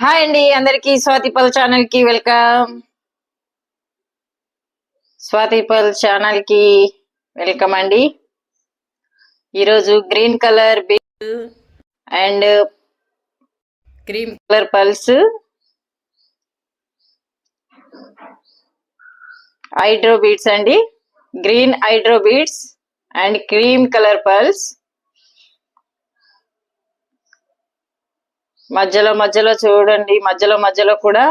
Hi అండి, అందరికి స్వాతి పల్ ఛానల్ కి వెల్కమ్. స్వాతి పల్ ఛానల్ కి వెల్కమ్ అండి. ఈరోజు green colour beads and cream colour pearls, hydro beads అండి. Green hydro beads and cream colour pearls. మధ్యలో చూడండి, మధ్యలో కూడా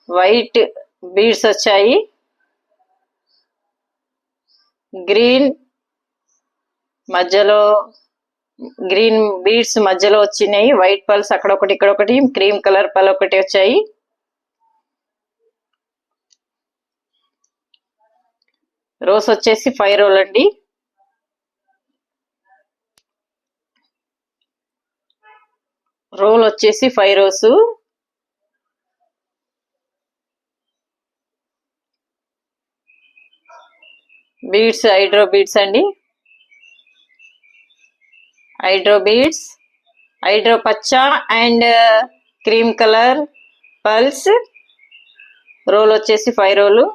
వైట్ బీడ్స్ వచ్చాయి. గ్రీన్ బీడ్స్ మధ్యలో వచ్చినాయి. వైట్ పల్స్ అక్కడ ఒకటి, ఇక్కడ ఒకటి, క్రీమ్ కలర్ పల్ ఒకటి వచ్చాయి. రోస్ వచ్చేసి 5 రోల్ అండి. రోల్ వచ్చేసి 5 రోస్. బీడ్స్ హైడ్రో బీడ్స్ అండి. హైడ్రో బీడ్స్, హైడ్రో పచ్చ and cream colour pearls. Roll వచ్చేసి 5 రోలు.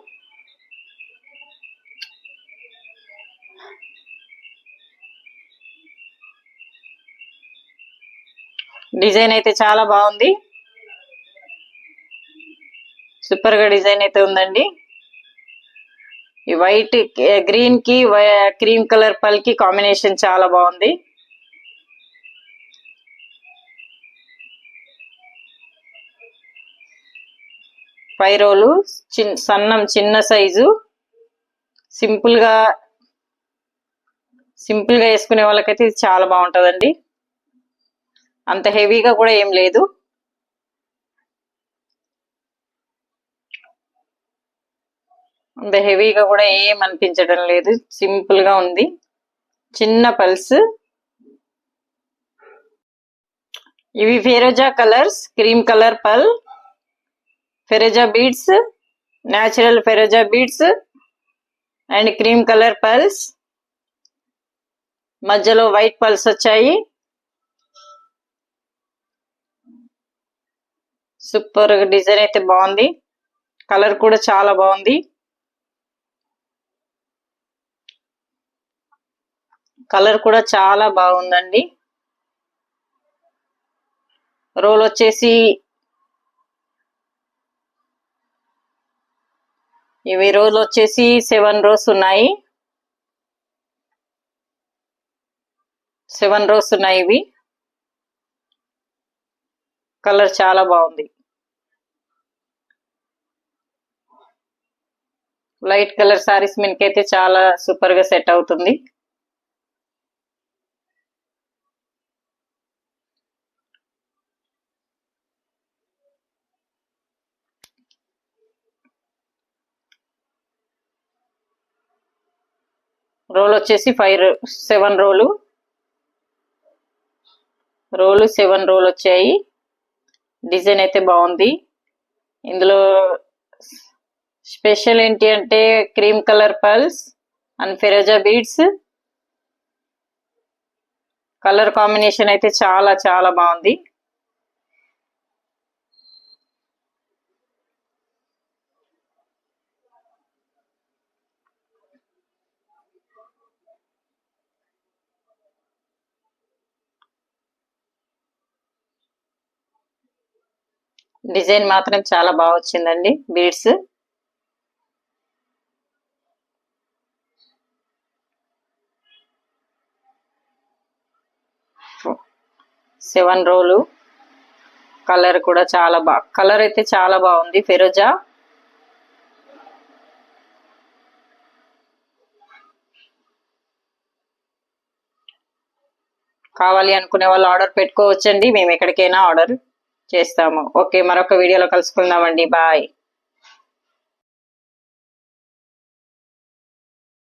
డిజైన్ అయితే చాలా బాగుంది, సూపర్ గా డిజైన్ అయితే ఉందండి. ఈ వైట్ గ్రీన్ కి క్రీమ్ కలర్ పల్ కి కాంబినేషన్ చాలా బాగుంది. రోలు చిన్న సైజు. సింపుల్ గా వేసుకునే వాళ్ళకైతే ఇది చాలా బాగుంటదండి. అంత హెవీగా కూడా ఏం లేదు. అంత హెవీగా కూడా ఏం అనిపించడం లేదు, సింపుల్ గా ఉంది. చిన్న పల్స్. ఇవి ఫెరోజా కలర్స్, క్రీమ్ కలర్ పల్, ఫెరోజా బీడ్స్, న్యాచురల్ ఫెరోజా beads and cream colour pearls. మధ్యలో వైట్ పల్స్ వచ్చాయి. సూపర్ డిజైన్ అయితే బాగుంది, కలర్ కూడా చాలా బాగుంది. కలర్ కూడా చాలా బాగుందండి. రోల్ వచ్చేసి ఇవి రోల్ వచ్చేసి 7 రోస్ ఉన్నాయి. 7 రోస్ ఉన్నాయి ఇవి. కలర్ చాలా బాగుంది. లైట్ కలర్ సారీస్ మీదకైతే చాలా సూపర్ గా సెట్ అవుతుంది. రోల్ వచ్చేసి 7 రోలు. 7 రోల్ వచ్చాయి. డిజైన్ అయితే బాగుంది. ఇందులో స్పెషల్ ఏంటి అంటే క్రీమ్ కలర్ పల్స్ అండ్ ఫెరోజా బీడ్స్. కలర్ కాంబినేషన్ అయితే చాలా చాలా బాగుంది. డిజైన్ మాత్రం చాలా బాగా వచ్చిందండి. బీడ్స్ 7 రోలు. కలర్ కూడా చాలా కలర్ అయితే చాలా బాగుంది. ఫెరోజా కావాలి అనుకునే వాళ్ళు ఆర్డర్ పెట్టుకోవచ్చండి. మేము ఎక్కడికైనా ఆర్డర్ చేస్తాము. ఓకే, మరొక వీడియోలో కలుసుకుందామండి. బాయ్.